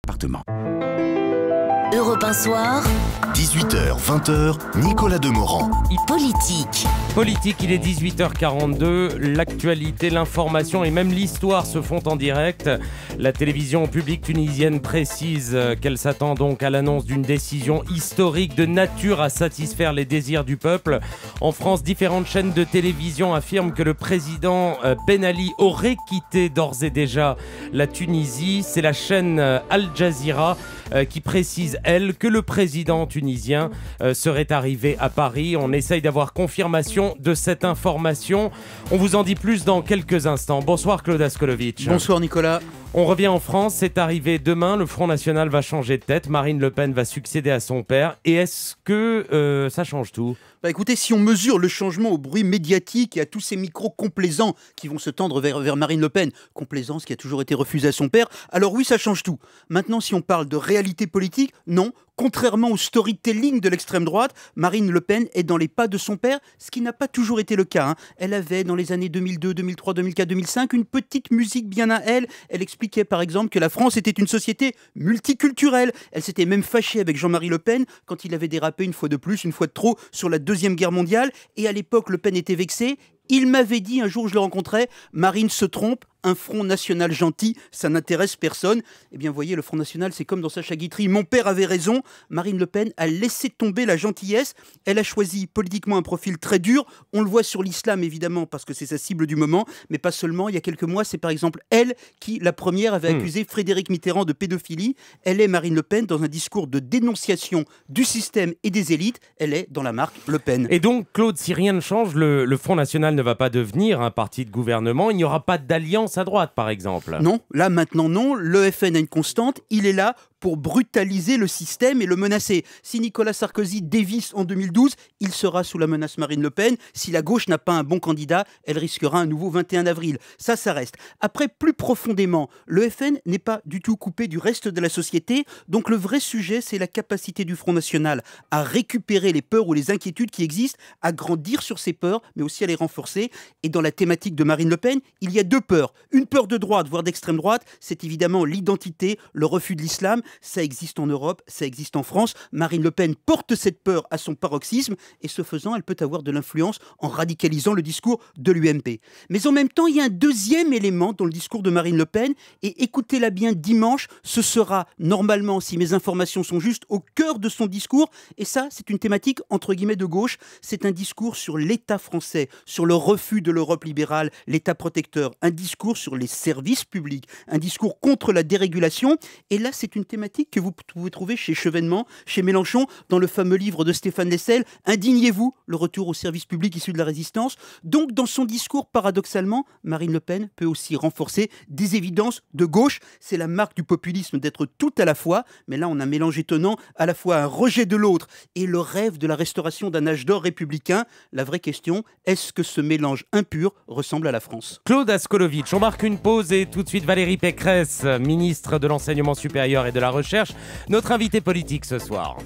département. Europe 1 Soir, 18h, 20h, Nicolas Demorand. politique. Politique, il est 18h42, l'actualité, l'information et même l'histoire se font en direct. La télévision publique tunisienne précise qu'elle s'attend donc à l'annonce d'une décision historique de nature à satisfaire les désirs du peuple. En France, différentes chaînes de télévision affirment que le président Ben Ali aurait quitté d'ores et déjà la Tunisie. C'est la chaîne Al Jazeera qui précise, elle, que le président tunisien serait arrivé à Paris. On essaye d'avoir confirmation de cette information. On vous en dit plus dans quelques instants. Bonsoir Claude Askolovitch. Bonsoir Nicolas. On revient en France, c'est arrivé demain, le Front National va changer de tête, Marine Le Pen va succéder à son père. Et est-ce que ça change tout ? Écoutez, si on mesure le changement au bruit médiatique et à tous ces micros complaisants qui vont se tendre vers Marine Le Pen, complaisance qui a toujours été refusée à son père, alors oui, ça change tout. Maintenant, si on parle de réalité politique, non. Contrairement au storytelling de l'extrême droite, Marine Le Pen est dans les pas de son père, ce qui n'a pas toujours été le cas. Elle avait, dans les années 2002, 2003, 2004, 2005, une petite musique bien à elle. Elle expliquait par exemple que la France était une société multiculturelle. Elle s'était même fâchée avec Jean-Marie Le Pen quand il avait dérapé une fois de plus, une fois de trop, sur la Deuxième Guerre mondiale. Et à l'époque, Le Pen était vexé. Il m'avait dit un jour où je le rencontrais, Marine se trompe, un Front National gentil, ça n'intéresse personne. Eh bien, vous voyez, le Front National, c'est comme dans Sacha Guitry. Mon père avait raison. Marine Le Pen a laissé tomber la gentillesse. Elle a choisi politiquement un profil très dur. On le voit sur l'islam, évidemment, parce que c'est sa cible du moment, mais pas seulement. Il y a quelques mois, c'est par exemple elle qui, la première, avait accusé Frédéric Mitterrand de pédophilie. Elle est, Marine Le Pen, dans un discours de dénonciation du système et des élites. Elle est dans la marque Le Pen. Et donc, Claude, si rien ne change, le Front National ne va pas devenir un parti de gouvernement. Il n'y aura pas d'alliance à droite, par exemple. Non, là maintenant non, le FN a une constante, il est là pour brutaliser le système et le menacer. Si Nicolas Sarkozy dévisse en 2012, il sera sous la menace Marine Le Pen. Si la gauche n'a pas un bon candidat, elle risquera un nouveau 21 avril. Ça reste. Après, plus profondément, le FN n'est pas du tout coupé du reste de la société. Donc le vrai sujet, c'est la capacité du Front National à récupérer les peurs ou les inquiétudes qui existent, à grandir sur ces peurs, mais aussi à les renforcer. Et dans la thématique de Marine Le Pen, il y a deux peurs. Une peur de droite, voire d'extrême droite, c'est évidemment l'identité, le refus de l'islam. Ça existe en Europe, ça existe en France. Marine Le Pen porte cette peur à son paroxysme et ce faisant, elle peut avoir de l'influence en radicalisant le discours de l'UMP. Mais en même temps, il y a un deuxième élément dans le discours de Marine Le Pen et écoutez-la bien dimanche, ce sera normalement, si mes informations sont justes, au cœur de son discours. Et ça, c'est une thématique entre guillemets de gauche. C'est un discours sur l'État français, sur le refus de l'Europe libérale, l'État protecteur, un discours sur les services publics, un discours contre la dérégulation. Et là, c'est une thématique que vous pouvez trouver chez Chevènement, chez Mélenchon, dans le fameux livre de Stéphane Hessel, Indignez-vous, le retour au service public issu de la résistance. Donc, dans son discours, paradoxalement, Marine Le Pen peut aussi renforcer des évidences de gauche. C'est la marque du populisme d'être tout à la fois, mais là, on a un mélange étonnant, à la fois un rejet de l'autre et le rêve de la restauration d'un âge d'or républicain. La vraie question, est-ce que ce mélange impur ressemble à la France ? Claude Askolovitch, on marque une pause et tout de suite Valérie Pécresse, ministre de l'Enseignement supérieur et de la Recherche, notre invité politique ce soir.